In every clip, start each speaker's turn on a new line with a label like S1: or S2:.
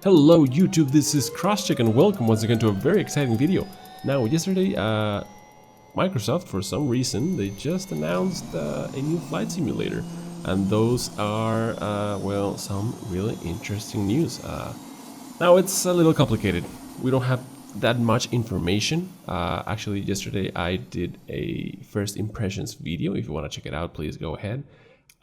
S1: Hello YouTube, this is Crosscheck and welcome once again to a very exciting video. Now yesterday Microsoft, for some reason, they just announced a new flight simulator, and those are well, some really interesting news. Now it's a little complicated. We don't have that much information. Actually yesterday I did a first impressions video. If you want to check it out, please go ahead.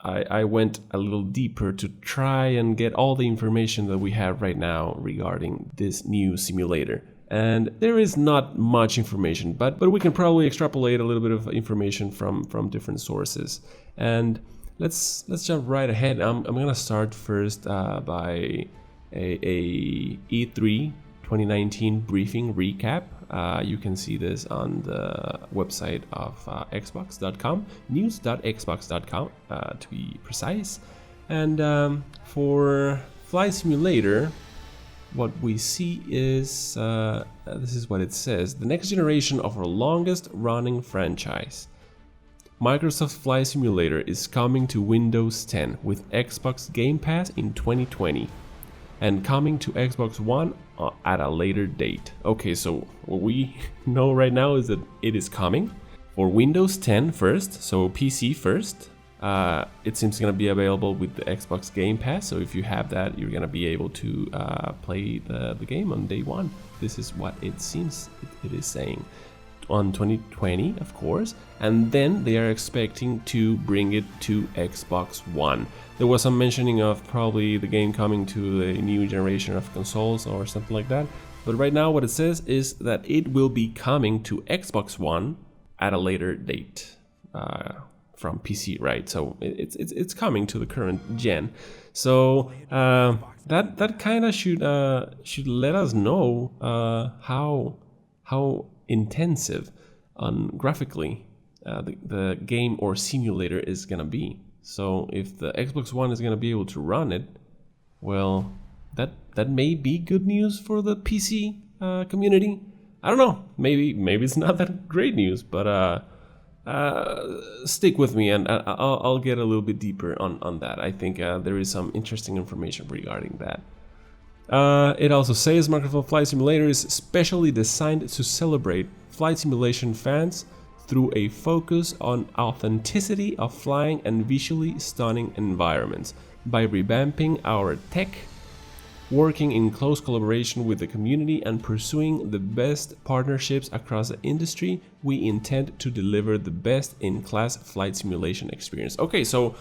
S1: I went a little deeper to try and get all the information that we have right now regarding this new simulator. And there is not much information, but we can probably extrapolate a little bit of information from different sources. And let's jump right ahead. I'm gonna start first by a E3 2019 briefing recap. You can see this on the website of xbox.com, news.xbox.com to be precise. And for Flight Simulator, what we see is, this is what it says: the next generation of our longest running franchise. Microsoft Flight Simulator is coming to Windows 10 with Xbox Game Pass in 2020. And coming to Xbox One at a later date. Okay, so what we know right now is that it is coming for Windows 10 first, so PC first. It seems going to be available with the Xbox Game Pass, so if you have that, you're going to be able to play the game on day one. This is what it seems it is saying. On 2020, of course, and then they are expecting to bring it to Xbox One. There was some mentioning of probably the game coming to a new generation of consoles or something like that, but right now what it says is that it will be coming to Xbox One at a later date from PC, right? So it's coming to the current gen. So that kind of should let us know how intensive graphically the game or simulator is gonna be. So if the Xbox One is gonna be able to run it, well, that may be good news for the PC community. I don't know. Maybe it's not that great news, but stick with me and I'll get a little bit deeper on that. I think there is some interesting information regarding that. It also says Microsoft Flight Simulator is specially designed to celebrate flight simulation fans through a focus on authenticity of flying and visually stunning environments. By revamping our tech, working in close collaboration with the community, and pursuing the best partnerships across the industry, we intend to deliver the best-in-class flight simulation experience. Okay, so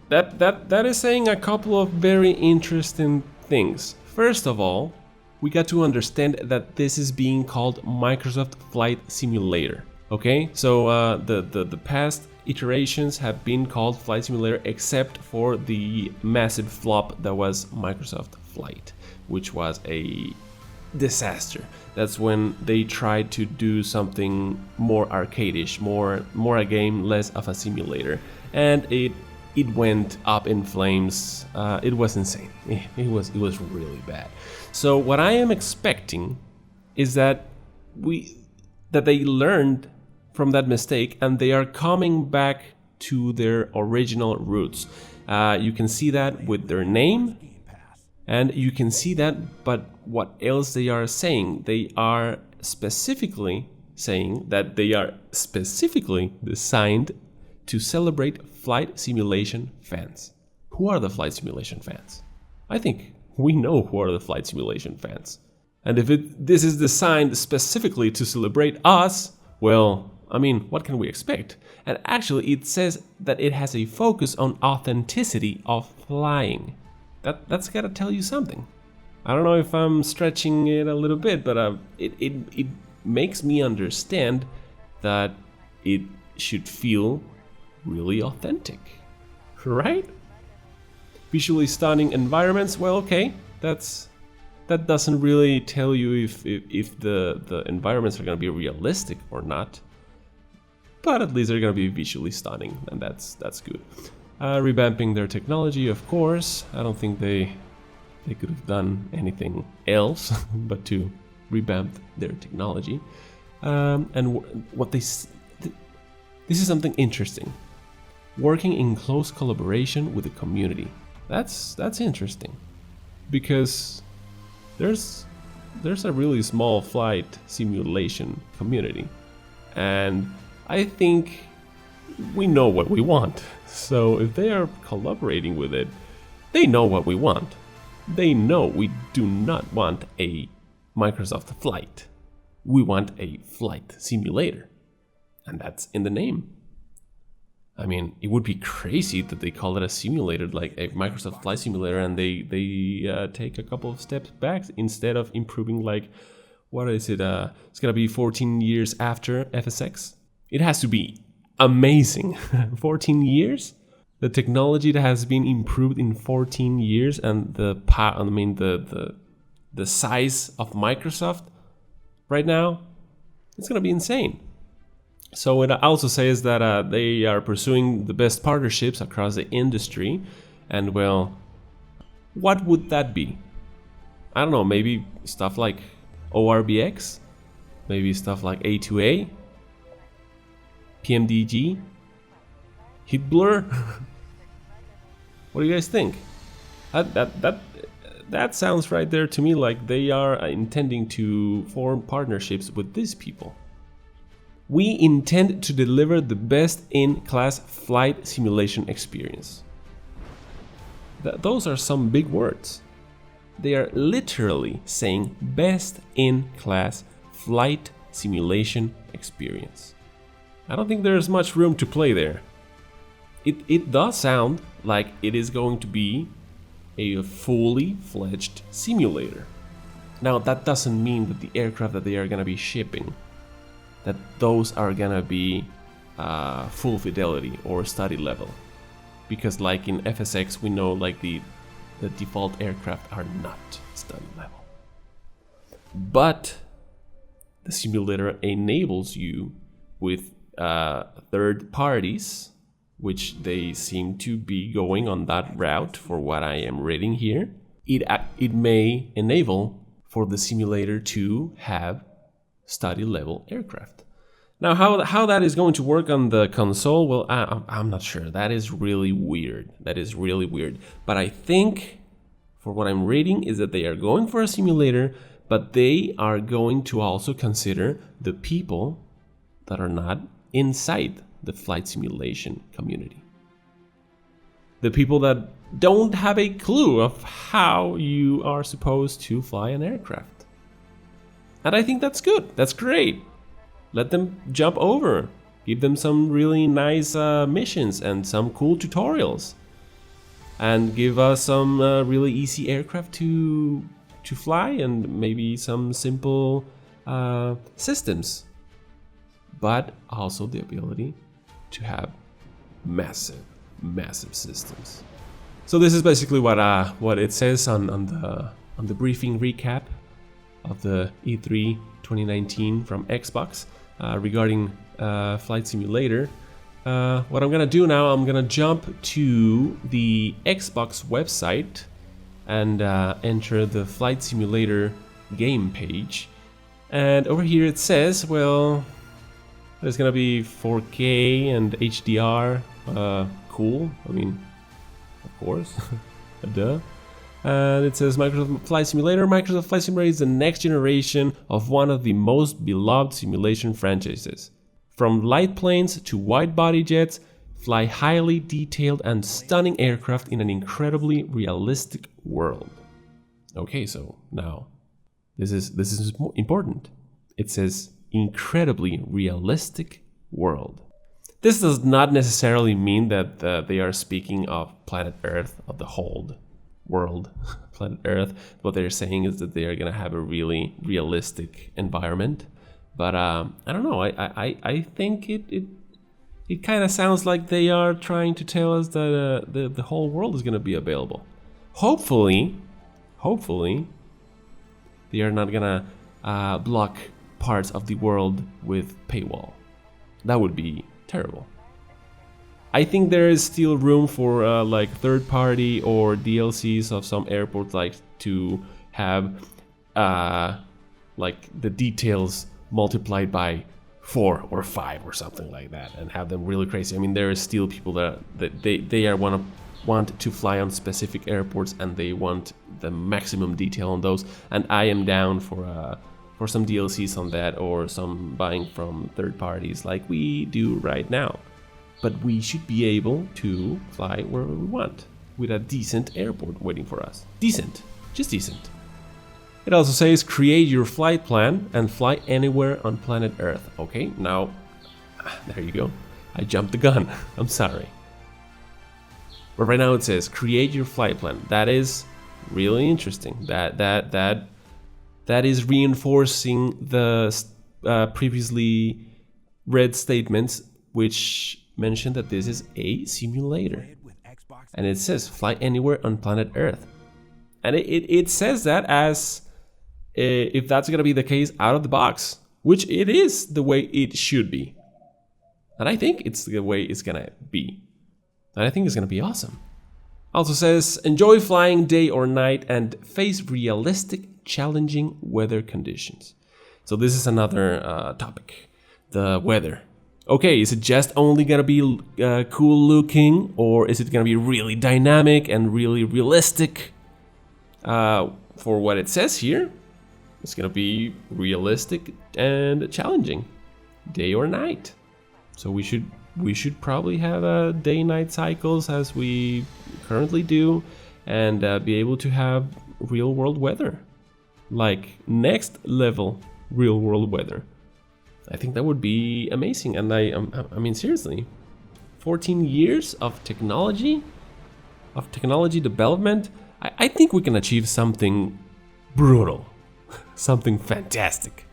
S1: that is saying a couple of very interesting things. First of all, we got to understand that this is being called Microsoft Flight Simulator. Okay, so the past iterations have been called Flight Simulator, except for the massive flop that was Microsoft Flight, which was a disaster. That's when they tried to do something more arcadish, more a game, less of a simulator, and it went up in flames. It was insane. It was really bad. So what I am expecting is that they learned from that mistake and they are coming back to their original roots. You can see that with their name, and you can see that, but what else they are saying? They are specifically saying that they are specifically designed to celebrate flight simulation fans. Who are the flight simulation fans? I think we know who are the flight simulation fans. And if this is designed specifically to celebrate us, well, I mean, what can we expect? And actually, it says that it has a focus on authenticity of flying. That's gotta tell you something. I don't know if I'm stretching it a little bit, but it makes me understand that it should feel really authentic, right? Visually stunning environments. Well, okay, that doesn't really tell you if the environments are gonna be realistic or not. But at least they're gonna be visually stunning, and that's good. Revamping their technology, of course. I don't think they could have done anything else but to revamp their technology. And what this is something interesting. Working in close collaboration with the community. That's interesting, because there's a really small flight simulation community, and I think we know what we want. So if they are collaborating with it, they know what we want. They know we do not want a Microsoft flight. We want a flight simulator, and that's in the name. I mean, it would be crazy that they call it a simulator, like a Microsoft Flight Simulator, and they take a couple of steps back instead of improving. Like, what is it? It's gonna be 14 years after FSX. It has to be amazing. 14 years. The technology that has been improved in 14 years, and the size of Microsoft right now, it's gonna be insane. So it also says that they are pursuing the best partnerships across the industry, and well, what would that be? I don't know, maybe stuff like ORBX, maybe stuff like A2A, PMDG, HitBlur. What do you guys think? That sounds right there to me like they are intending to form partnerships with these people. We intend to deliver the best in-class flight simulation experience. Those are some big words. They are literally saying best in-class flight simulation experience. I don't think there's much room to play there. It does sound like it is going to be a fully fledged simulator. Now, that doesn't mean that the aircraft that they are going to be shipping, that those are gonna be full fidelity or study level, because like in FSX we know like the default aircraft are not study level, but the simulator enables you with third parties, which they seem to be going on that route for what I am reading here. It may enable for the simulator to have study level aircraft. Now, how that is going to work on the console, well, I'm not sure. That is really weird. But I think, for what I'm reading, is that they are going for a simulator, but they are going to also consider the people that are not inside the flight simulation community. The people that don't have a clue of how you are supposed to fly an aircraft. And I think that's good. That's great. Let them jump over. Give them some really nice missions and some cool tutorials. And give us some really easy aircraft to fly, and maybe some simple systems. But also the ability to have massive systems. So this is basically what it says on the briefing recap of the E3 2019 from Xbox regarding Flight Simulator. What I'm gonna do now, I'm gonna jump to the Xbox website and enter the Flight Simulator game page. And over here it says, well, there's gonna be 4K and HDR. Cool. I mean, of course. Duh. And it says Microsoft Flight Simulator. Microsoft Flight Simulator is the next generation of one of the most beloved simulation franchises. From light planes to wide-body jets, fly highly detailed and stunning aircraft in an incredibly realistic world. Okay, so now this is important. It says incredibly realistic world. This does not necessarily mean that they are speaking of planet Earth, of the whole world, planet Earth. What they're saying is that they are going to have a really realistic environment. But I don't know. I think it kind of sounds like they are trying to tell us that the whole world is going to be available. Hopefully, they are not going to block parts of the world with paywall. That would be terrible. I think there is still room for like third-party or DLCs of some airports, like to have like the details multiplied by 4 or 5 or something like that, and have them really crazy. I mean, there is still people that they are want to fly on specific airports and they want the maximum detail on those, and I am down for some DLCs on that, or some buying from third parties like we do right now. But we should be able to fly wherever we want with a decent airport waiting for us. Decent, just decent. It also says create your flight plan and fly anywhere on planet Earth. Okay, now, there you go. I jumped the gun, I'm sorry. But right now it says create your flight plan. That is really interesting. That is reinforcing the previously read statements which mentioned that this is a simulator. And it says fly anywhere on planet Earth. And it says that as if that's going to be the case out of the box, which it is the way it should be. And I think it's the way it's going to be. And I think it's going to be awesome. Also says enjoy flying day or night and face realistic, challenging weather conditions. So this is another topic, the weather. Okay, is it just only gonna be cool looking, or is it gonna be really dynamic and really realistic? For what it says here, it's gonna be realistic and challenging, day or night. So we should probably have day-night cycles as we currently do, and be able to have real-world weather, like next level real-world weather. I think that would be amazing. And I mean, seriously, 14 years of technology development, I think we can achieve something brutal, something fantastic.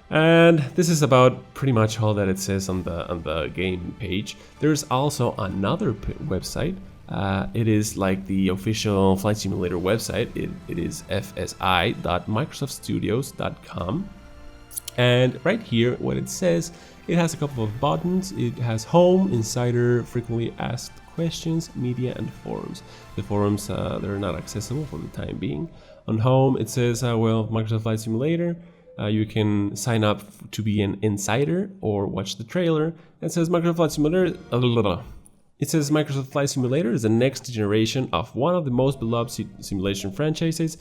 S1: And this is about pretty much all that it says on the game page. There's also another website. It is like the official Flight Simulator website. It is fsi.microsoftstudios.com. And right here, what it says, it has a couple of buttons. It has home, insider, frequently asked questions, media, and forums. The forums, they're not accessible for the time being. On home, it says, well, Microsoft Flight Simulator. You can sign up to be an insider or watch the trailer. It says Microsoft Flight Simulator. It says Microsoft Flight Simulator is the next generation of one of the most beloved simulation franchises.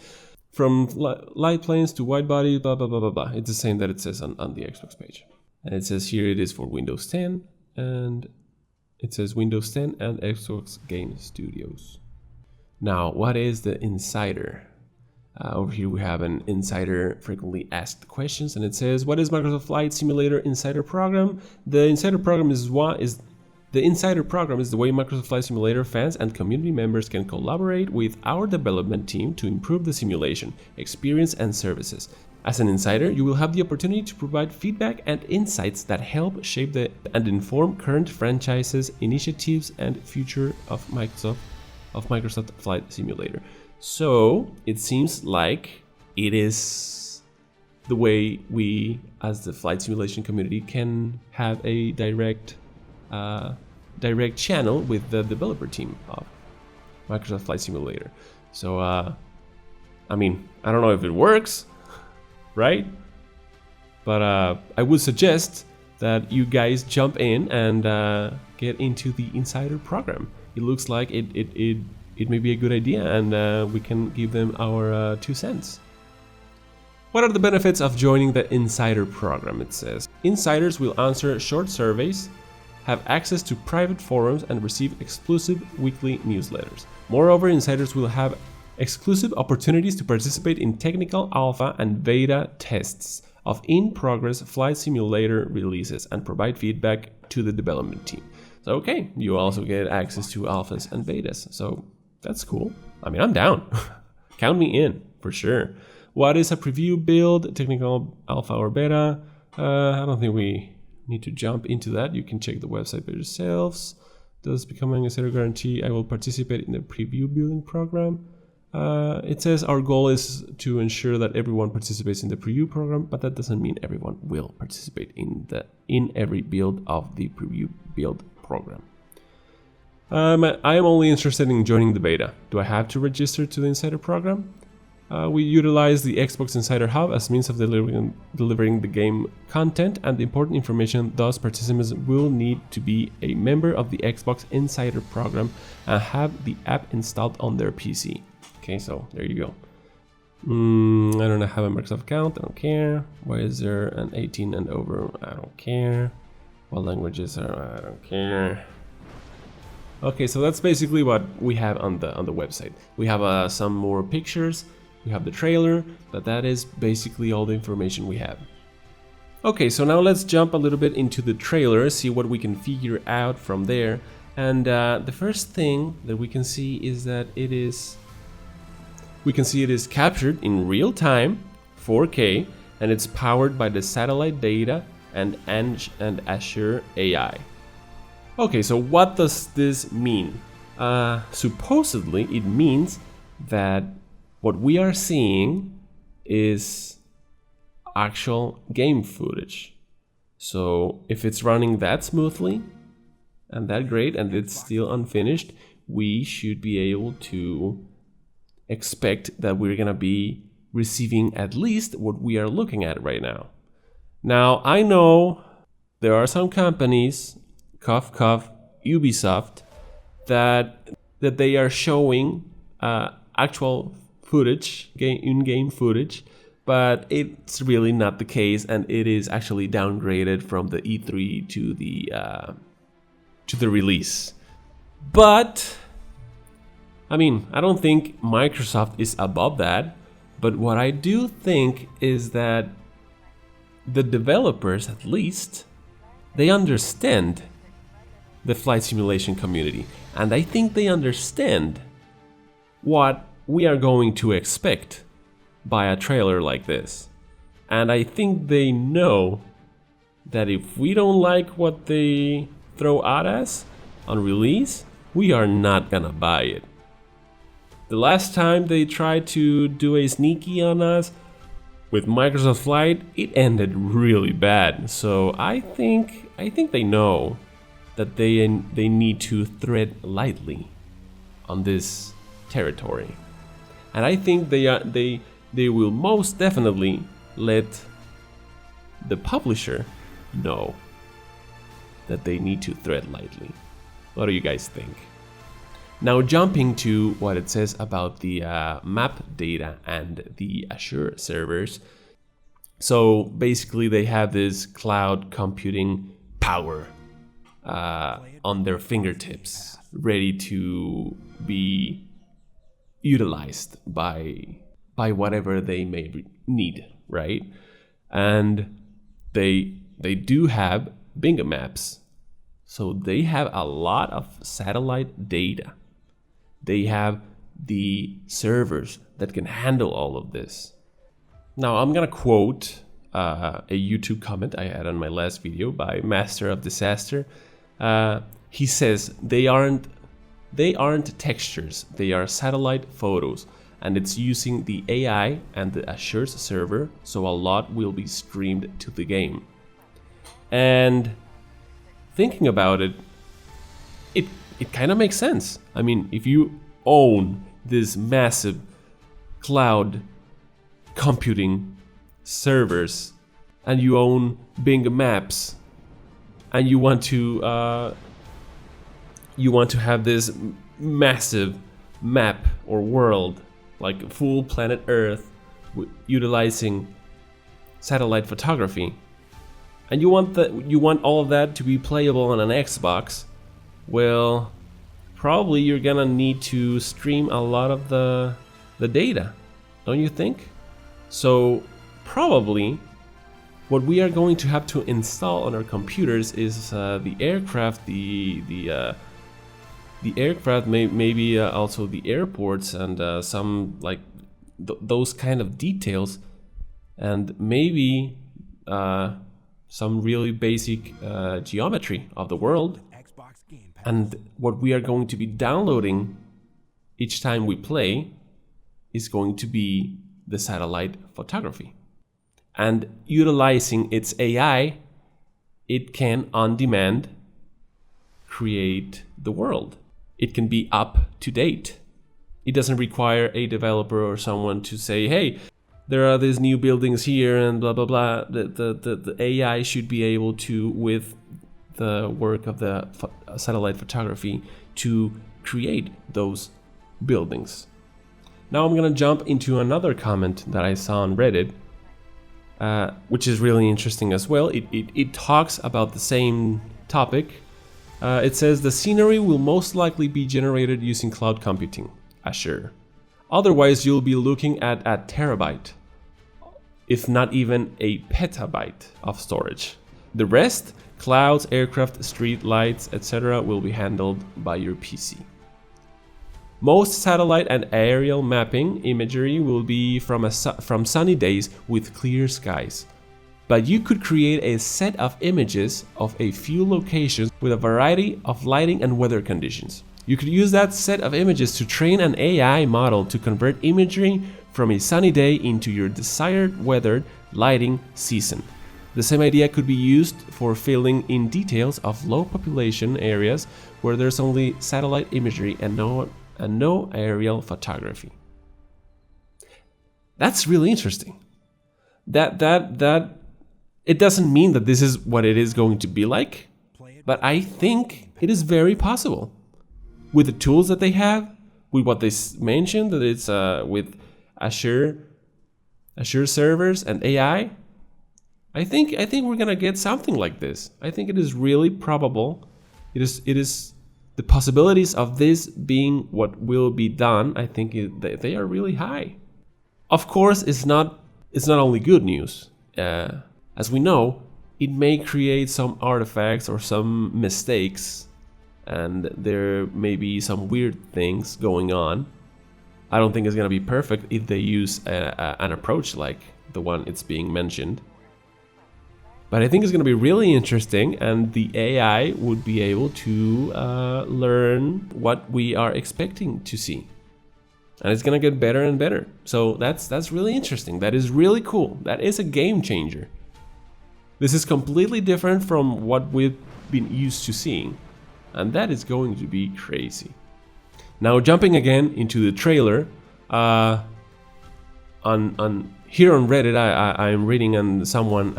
S1: From light planes to wide body, blah, blah, blah, blah, blah. It's the same that it says on the Xbox page. And it says here it is for Windows 10, and it says Windows 10 and Xbox Game Studios. Now, what is the Insider? Over here we have an Insider frequently asked questions, and it says, what is Microsoft Flight Simulator Insider Program? The Insider Program is the Insider Program is the way Microsoft Flight Simulator fans and community members can collaborate with our development team to improve the simulation, experience, and services. As an insider, you will have the opportunity to provide feedback and insights that help shape and inform current franchises, initiatives, and future of Microsoft Flight Simulator. So it seems like it is the way we, as the flight simulation community, can have a direct channel with the developer team of Microsoft Flight Simulator. So, I mean, I don't know if it works, right? But I would suggest that you guys jump in and get into the Insider program. It looks like it may be a good idea, and we can give them our 2 cents. What are the benefits of joining the Insider program? It says, insiders will answer short surveys, have access to private forums, and receive exclusive weekly newsletters. Moreover, insiders will have exclusive opportunities to participate in technical alpha and beta tests of in-progress flight simulator releases and provide feedback to the development team. So, okay, you also get access to alphas and betas. So that's cool. I mean, I'm down. Count me in, for sure. What is a preview build, technical alpha or beta? I don't think we need to jump into that. You can check the website by yourselves. Does becoming a zero guarantee I will participate in the preview building program? It says our goal is to ensure that everyone participates in the preview program, but that doesn't mean everyone will participate in every build of the preview build program. I am only interested in joining the beta. Do I have to register to the Insider program? We utilize the Xbox Insider Hub as means of delivering the game content, and the important information. Thus, participants will need to be a member of the Xbox Insider program and have the app installed on their PC. Okay, so there you go. I don't have a Microsoft account. I don't care. Why is there an 18 and over? I don't care. What languages are? I don't care. Okay, so that's basically what we have on the website. We have some more pictures. We have the trailer, but that is basically all the information we have. Okay, so now let's jump a little bit into the trailer, see what we can figure out from there. And the first thing that we can see is that it is captured in real time, 4K, and it's powered by the satellite data and Azure AI. Okay, so what does this mean? Supposedly, it means that what we are seeing is actual game footage. So if it's running that smoothly and that great and it's still unfinished, we should be able to expect that we're gonna be receiving at least what we are looking at right now. Now, I know there are some companies, cough cough, Ubisoft, that they are showing actual footage, in-game footage, but it's really not the case, and it is actually downgraded from the E3 to the release. But I mean, I don't think Microsoft is above that, but what I do think is that the developers, at least, they understand the flight simulation community, and I think they understand what we are going to expect by a trailer like this. And I think they know that if we don't like what they throw at us on release, we are not gonna buy it. The last time they tried to do a sneaky on us with Microsoft Flight, it ended really bad. So I think they know that they need to tread lightly on this territory. And I think they will most definitely let the publisher know that they need to tread lightly. What do you guys think? Now, jumping to what it says about the map data and the Azure servers. So basically they have this cloud computing power on their fingertips, ready to be utilized by whatever they may need, right? And they do have Bing Maps. So they have a lot of satellite data. They have the servers that can handle all of this. Now I'm gonna quote a YouTube comment I had on my last video by Master of Disaster. He says they aren't textures, they are satellite photos, and it's using the AI and the Azure server, so a lot will be streamed to the game. And thinking about it, it kind of makes sense. I mean, if you own this massive cloud computing servers and you own Bing Maps and you want to have this massive map or world, like full planet Earth, utilizing satellite photography, and you want all of that to be playable on an Xbox, well, probably you're gonna need to stream a lot of the data, don't you think? So probably what we are going to have to install on our computers is the aircraft, the aircraft, maybe also the airports, and some like those kind of details, and maybe some really basic geometry of the world. And what we are going to be downloading each time we play is going to be the satellite photography. And utilizing its AI, it can on demand create the world. It can be up to date. It doesn't require a developer or someone to say, hey, there are these new buildings here and blah, blah, blah. The AI should be able to, with the work of the satellite photography, to create those buildings. Now I'm gonna jump into another comment that I saw on Reddit, which is really interesting as well. It talks about the same topic. It says the scenery will most likely be generated using cloud computing, Azure. Otherwise, you'll be looking at a terabyte, if not even a petabyte of storage. The rest, clouds, aircraft, street lights, etc., will be handled by your PC. Most satellite and aerial mapping imagery will be from sunny days with clear skies. But you could create a set of images of a few locations with a variety of lighting and weather conditions. You could use that set of images to train an AI model to convert imagery from a sunny day into your desired weathered lighting season. The same idea could be used for filling in details of low population areas where there's only satellite imagery and no aerial photography. That's really interesting. That it doesn't mean that this is what it is going to be like, but I think it is very possible. With the tools that they have, with what they mentioned, that it's with Azure servers and AI, I think we're gonna get something like this. I think it is really probable. It is the possibilities of this being what will be done. I think they are really high. Of course, it's not only good news. As we know, it may create some artifacts or some mistakes, and there may be some weird things going on. I don't think it's going to be perfect if they use an approach like the one it's being mentioned. But I think it's going to be really interesting, and the AI would be able to learn what we are expecting to see. And it's going to get better and better. So that's really interesting. That is really cool. That is a game changer. This is completely different from what we've been used to seeing. And that is going to be crazy. Now jumping again into the trailer, on here on Reddit, I'm reading, and someone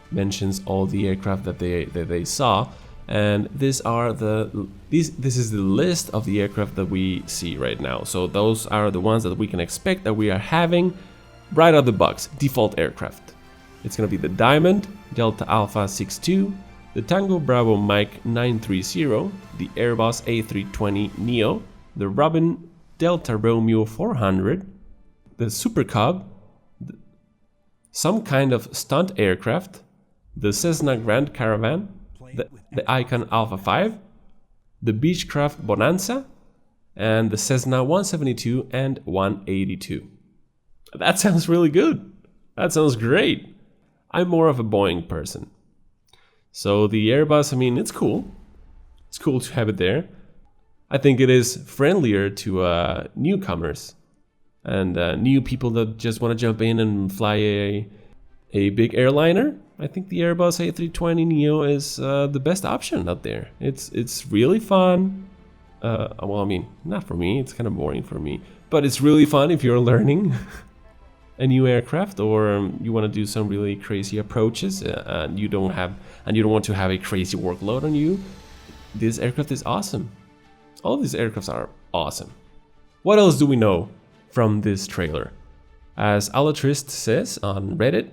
S1: mentions all the aircraft that they saw, and this is the list of the aircraft that we see right now. So those are the ones that we can expect that we are having right out of the box, default aircraft. It's gonna be the Diamond Delta Alpha 62, the Tango Bravo Mike 930, the Airbus A320neo, the Robin Delta Romeo 400, the Super Cub, some kind of stunt aircraft, the Cessna Grand Caravan, the Icon Alpha 5, the Beechcraft Bonanza, and the Cessna 172 and 182. That sounds really good. That sounds great. I'm more of a Boeing person. So the Airbus, I mean, it's cool. It's cool to have it there. I think it is friendlier to newcomers and new people that just want to jump in and fly a big airliner. I think the Airbus A320neo is the best option out there. It's really fun. Well, I mean, not for me. It's kind of boring for me. But it's really fun if you're learning a new aircraft, or you want to do some really crazy approaches, and you don't want to have a crazy workload on you. This aircraft is awesome. All of these aircrafts are awesome. What else do we know from this trailer? As Alatrist says on Reddit,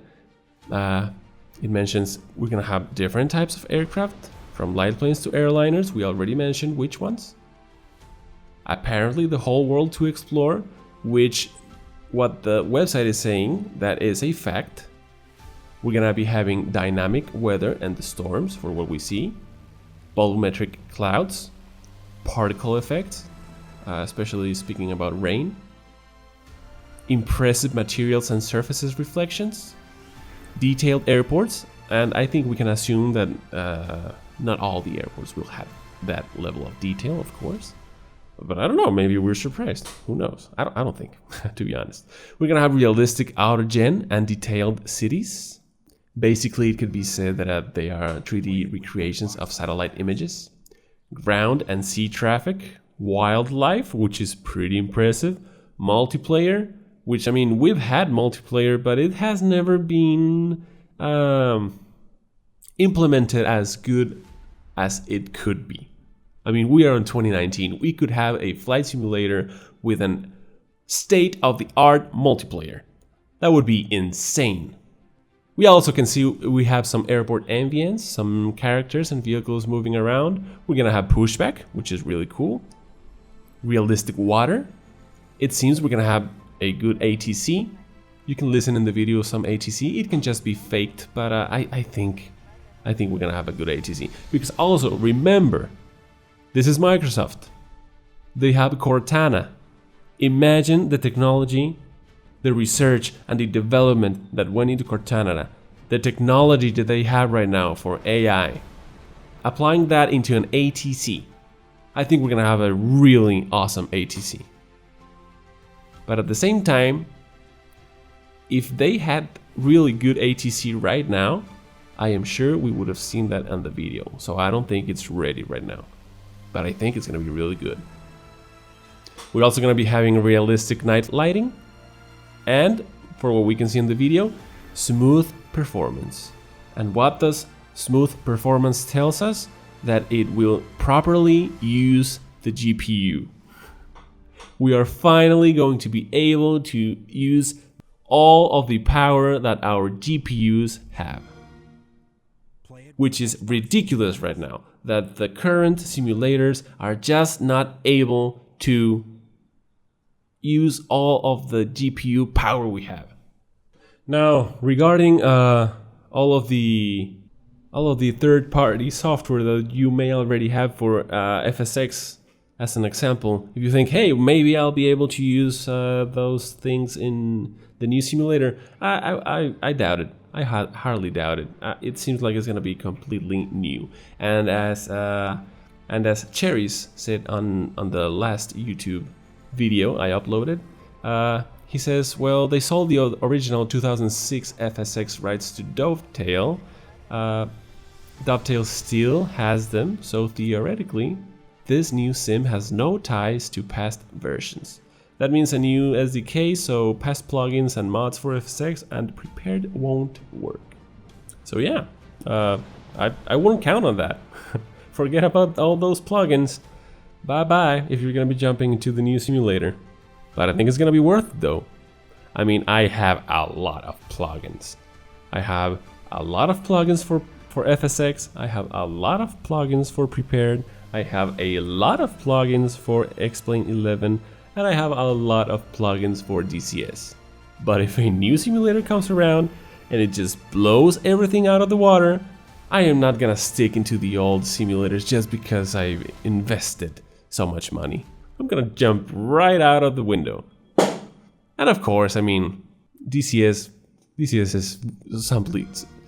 S1: it mentions we're gonna have different types of aircraft, from light planes to airliners. We already mentioned which ones. Apparently the whole world to explore, which what the website is saying, that is a fact. We're gonna be having dynamic weather and the storms for what we see, volumetric clouds, particle effects, especially speaking about rain, impressive materials and surfaces reflections, detailed airports, and I think we can assume that not all the airports will have that level of detail, of course. But I don't know, maybe we're surprised. Who knows? I don't think, to be honest. We're gonna have realistic outer gen and detailed cities. Basically, it could be said that they are 3D recreations of satellite images. Ground and sea traffic, wildlife, which is pretty impressive, multiplayer, which, I mean, we've had multiplayer, but it has never been implemented as good as it could be. I mean, we are in 2019. We could have a flight simulator with an state-of-the-art multiplayer. That would be insane. We also can see we have some airport ambience, some characters and vehicles moving around. We're gonna have pushback, which is really cool. Realistic water. It seems we're gonna have a good ATC. You can listen in the video some ATC. It can just be faked, but I think we're gonna have a good ATC. Because also remember, this is Microsoft. They have Cortana. Imagine the technology, the research and the development that went into Cortana, the technology that they have right now for AI, applying that into an ATC. I think we're gonna have a really awesome ATC. But at the same time, if they had really good ATC right now, I am sure we would have seen that on the video. So I don't think it's ready right now, but I think it's gonna be really good. We're also gonna be having realistic night lighting, and for what we can see in the video, smooth performance. And what does smooth performance tells us? That it will properly use the GPU. We are finally going to be able to use all of the power that our GPUs have. Which is ridiculous right now, that the current simulators are just not able to use all of the GPU power we have. Now, regarding all of the third-party software that you may already have for FSX, as an example, if you think, hey, maybe I'll be able to use those things in the new simulator, I doubt it. I hardly doubt it. It seems like it's going to be completely new. And as Cherries said on the last YouTube video I uploaded, he says, well, they sold the original 2006 FSX rights to Dovetail. Dovetail still has them, so theoretically, this new sim has no ties to past versions. That means a new SDK, so past plugins and mods for FSX and prepared won't work. So yeah, I wouldn't count on that. Forget about all those plugins. Bye-bye if you're gonna be jumping into the new simulator. But I think it's gonna be worth it though. I mean, I have a lot of plugins. I have a lot of plugins for FSX. I have a lot of plugins for Prepared. I have a lot of plugins for X-Plane 11. And I have a lot of plugins for DCS. But if a new simulator comes around and it just blows everything out of the water, I am not gonna stick into the old simulators just because I invested so much money. I'm gonna jump right out of the window. And of course, I mean, DCS is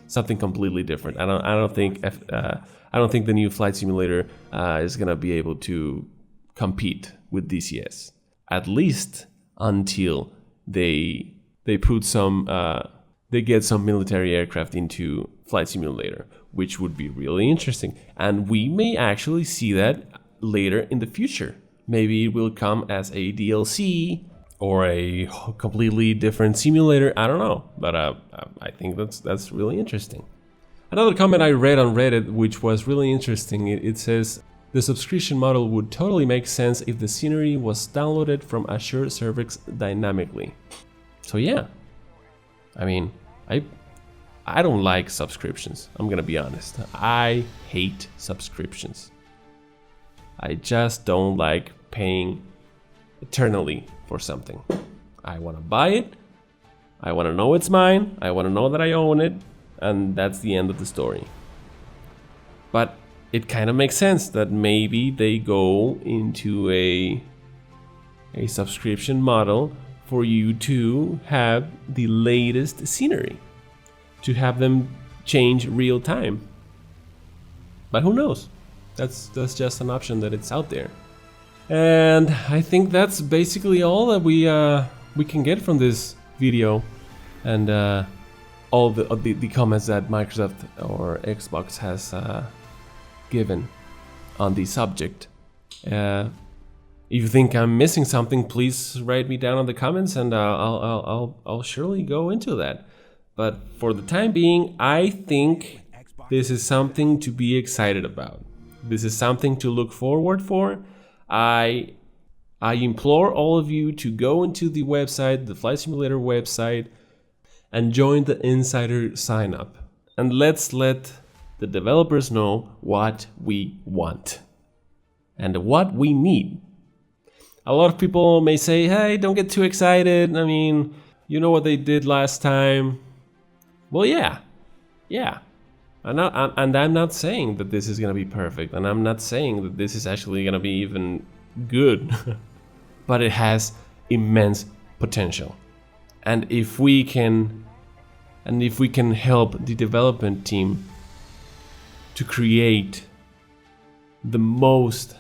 S1: something completely different. I don't think the new flight simulator is gonna be able to compete with DCS. At least until they put some they get some military aircraft into flight simulator, which would be really interesting. And we may actually see that later in the future. Maybe it will come as a DLC or a completely different simulator. I don't know, but I think that's really interesting. Another comment I read on Reddit, which was really interesting, it says, the subscription model would totally make sense if the scenery was downloaded from Azure Servers dynamically. So yeah, I mean, I don't like subscriptions, I'm gonna be honest. I hate subscriptions. I just don't like paying eternally for something. I wanna buy it, I wanna know it's mine, I wanna know that I own it, and that's the end of the story. But it kind of makes sense that maybe they go into a subscription model for you to have the latest scenery, to have them change real time. But who knows? That's just an option that it's out there. And I think that's basically all that we can get from this video, and all the comments that Microsoft or Xbox has given on the subject. If you think I'm missing something, please write me down in the comments, and I'll surely go into that. But for the time being, I think this is something to be excited about. This is something to look forward for. I implore all of you to go into the website, the Flight Simulator website, and join the insider sign up. And let's let the developers know what we want and what we need. A lot of people may say, hey, don't get too excited. I mean, you know what they did last time. Well, yeah. And I'm not saying that this is going to be perfect. And I'm not saying that this is actually going to be even good. But it has immense potential. And if we can help the development team to create the most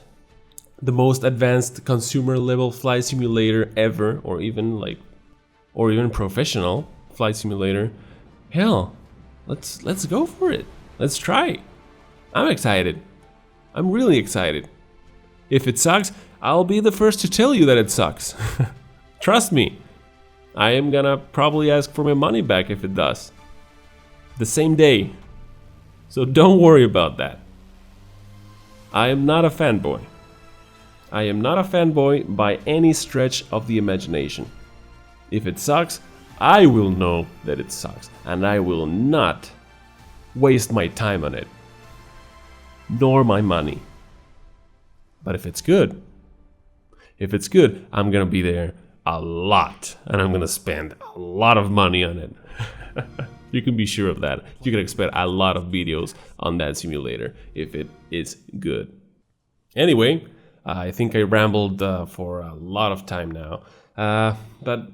S1: advanced consumer level flight simulator ever, or even professional flight simulator, hell, let's go for it. Let's try. I'm excited. I'm really excited. If it sucks, I'll be the first to tell you that it sucks. Trust me. I am gonna probably ask for my money back if it does. The same day. So don't worry about that. I am not a fanboy. I am not a fanboy by any stretch of the imagination. If it sucks, I will know that it sucks, and I will not waste my time on it, nor my money. But if it's good, I'm gonna be there a lot, and I'm gonna spend a lot of money on it. You can be sure of that. You can expect a lot of videos on that simulator if it is good. Anyway, I think I rambled for a lot of time now, but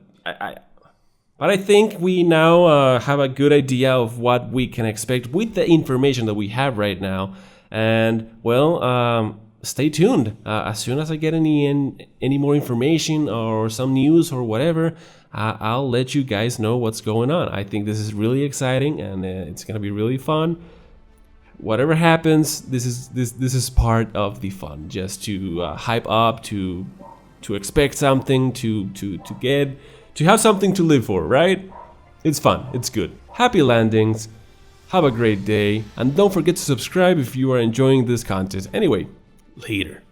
S1: I think we now have a good idea of what we can expect with the information that we have right now. And well, stay tuned. As soon as I get any more information or some news or whatever, I'll let you guys know what's going on. I think this is really exciting, and it's gonna be really fun. Whatever happens, this is part of the fun. Just to hype up, to expect something, to have something to live for, right? It's fun. It's good. Happy landings. Have a great day, and don't forget to subscribe if you are enjoying this content. Anyway, later.